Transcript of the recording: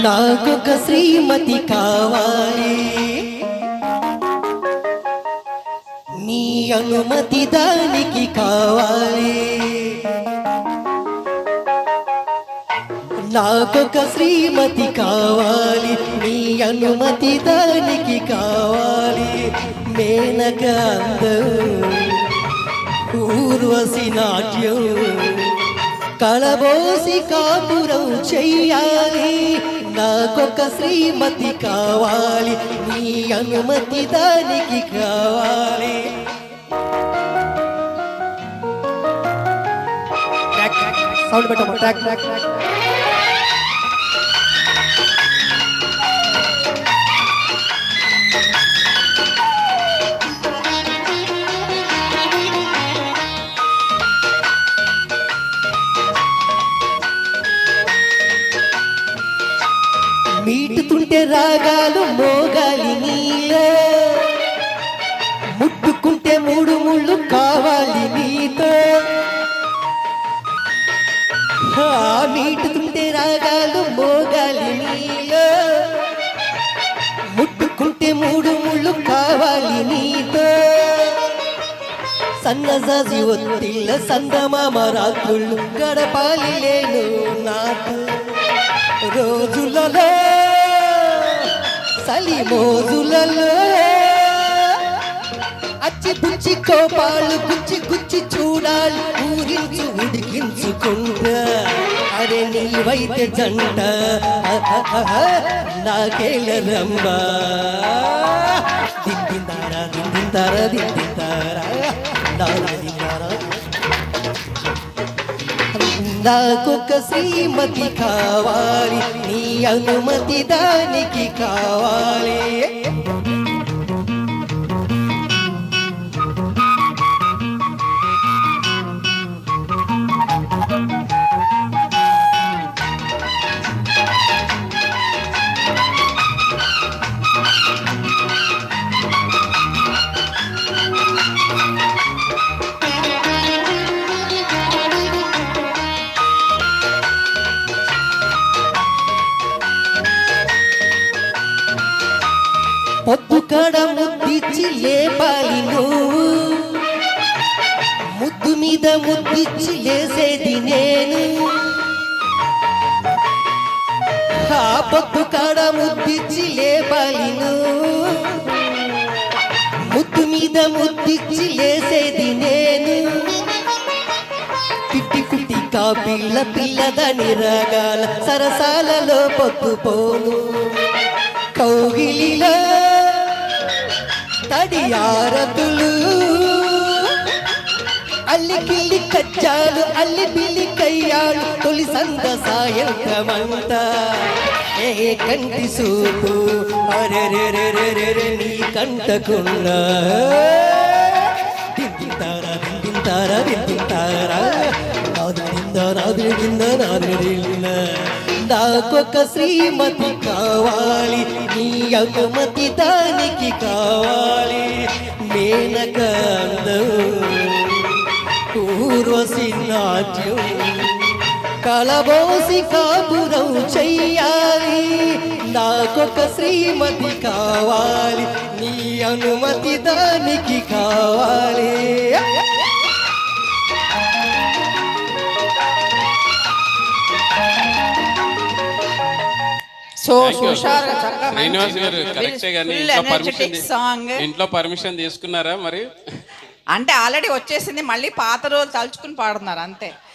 నాకొక శ్రీమతి కావాలి, నీ అనుమతి దానికి కావాలి. నాకొక శ్రీమతి కావాలి, నీ అనుమతి దానికి కావాలి. మేనక అందం, ఊర్వశి నాట్యం, కళబోసి కాపురం చెయ్యాలి. నాకొక శ్రీమతి కావాలి, నీ అనుమతి దానికి కావాలి. సౌండ్ పెట్టమ్మా, ట్రాక్ ట్రాక్ ట్రాక్. మీటుతుంటే రాగాలు మోగాలి నీలో, ముట్టుకుంటే మూడు ముళ్ళు కావాలి నీతో. మీటుతుంటే రాగాలు మోగాలి నీలో, ముట్టుకుంటే మూడు ముళ్ళు కావాలి నీతో. సన్నజాజి ఒత్తిళ్ళ సందమామ రాత్రుళ్ళు గడపాలి లేను నాకు. రోజులలో సలి మోజులలో అచ్చి పుచ్చి కోపాలు గుచ్చి గుచ్చి చూడాలి, ఊరించు ఉడికించుకుంటా. అరే నీవైతే జంట నాకేల రంబ. దిందిందారా దిందిందారా దిందిందారా దిందారా. నాకొక శ్రీమతి కావాలి, నీ అనుమతి దానికి కావాలి. పొద్దు కడ ముద్దిచ్చి లేపాలి నువ్వు, ముద్దు మీద ముద్దిచ్చి లేసేది నేను. ఆ పొద్దు కడ ముద్దిచ్చి లేపాలి నువ్వు, ముద్దు మీద ముద్దిచ్చి లేసేది నేను. పిట్టి కుట్టి కాపిల్ల పిల్లదని రాగాల సరసాలలో పొద్దుపోను. కౌగిలిలో తడియారతులు అల్లి కిల్లి కచ్చాలు, అల్లి పిల్లి కయ్యాలు, తొలి సంద సాయంత్రమంతా. ఏ కంటి సూపు అరెరెరెరెరె నీ కంటకున్నా. దిందింతారా దిందింతారా దిందింతారా నాదిందా నాదింద. నాకొక శ్రీమతి కావాలి, నీ అనుమతి దానికి కావాలి. మేనక అందం, ఊర్వశి నాట్యం, కళబోసి కాపురం చెయ్యాలి. నాకొక శ్రీమతి కావాలి, నీ అనుమతి దానికి కావాలి. సో హుషారుగా చక్కగా శ్రీనివాస్ గారు కరెక్టే కానీ ఇంట్లో పర్మిషన్ తీసుకున్నారా మరి? అంటే ఆల్రెడీ వచ్చేసింది, మళ్ళీ పాత రోజులు తలుచుకుని పాడుతున్నారు అంతే.